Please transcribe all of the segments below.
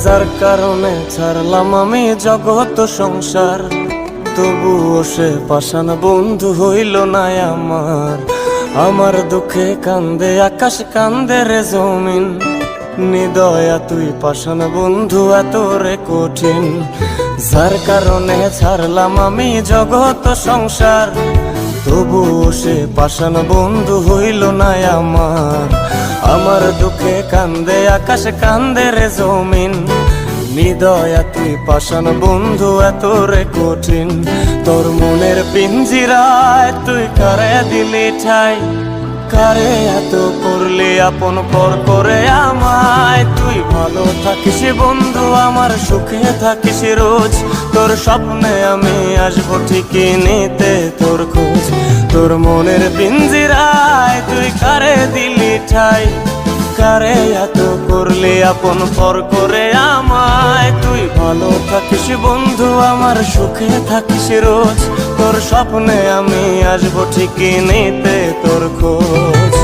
যার কারণে ছাড়লাম আমি জগৎ সংসার, তবুও সে পাষাণ বন্ধু হইল না আমার। আমার দুঃখে কান্দে আকাশ, কান্দে রে জমিন, নিদয়া তুই পাষাণ বন্ধু এত রে কঠিন। যার কারণে ছাড়লাম আমি জগৎ সংসার, তবুও সে পাষাণ বন্ধু হইল না আমার। আমার দুঃখে কান্দে আকাশ, কান্দে রে জমিন, নিদয়া তুই পাষাণ বন্ধু এত রে কঠিন। তোর মনের পিঞ্জিরায় তুই কারে দিলি ঠাই, কারে এত করলি আপন পর করে আমায়। তুই ভালো থাকিস বন্ধু, আমার সুখে থাকিস রোজ, তোর স্বপ্নে আমি আসবো ঠিকই নিতে তোর খোঁজ। তোর মনের পিঞ্জিরায় তুই কারে দিলি ঠাই, কারে এত করলি আপন পর করে আমায়। তুই ভালো থাকিস বন্ধু, আমার সুখে থাকিস রোজ, তোর স্বপ্নে আমি আসবো ঠিকই নিতে তোর খোঁজ।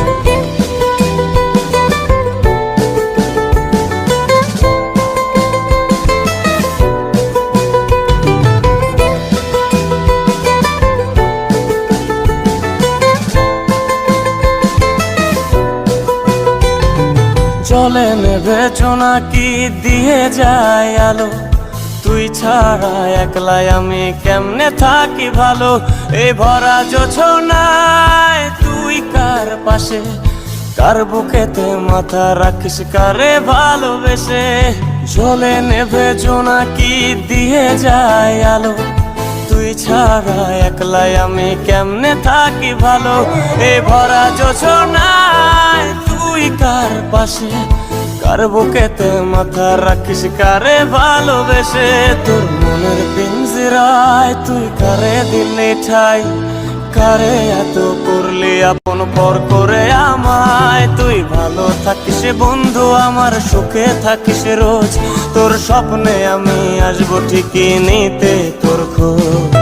চলে নেবে জোনাকি দিয়ে যায় আলো, তুই ছাড়া একলাই আমি কেমনে থাকি ভালো। এই ভরা জোছনায় তুই কার পাশে, কার বুকেতে মাথা রাখিস কারে ভালোবেসে। চলে নেবে জোনাকি দিয়ে যায় আলো, তুই ছাড়া একলাই আমি কেমনে থাকি ভালো। এই ভরা জোছনায় তুই কার পাশে, কার বুকেতে মাথা রাখিস কারে ভালোবেসে। তোর মনের পিঞ্জিরায় তুই কারে দিলি ঠাই, কারে এত করলি আপন পর করে আমায়। তুই ভালো থাকিস বন্ধু, আমার সুখে থাকিস রোজ, তোর স্বপ্নে আমি আসবো ঠিকই নিতে তোর খোঁজ।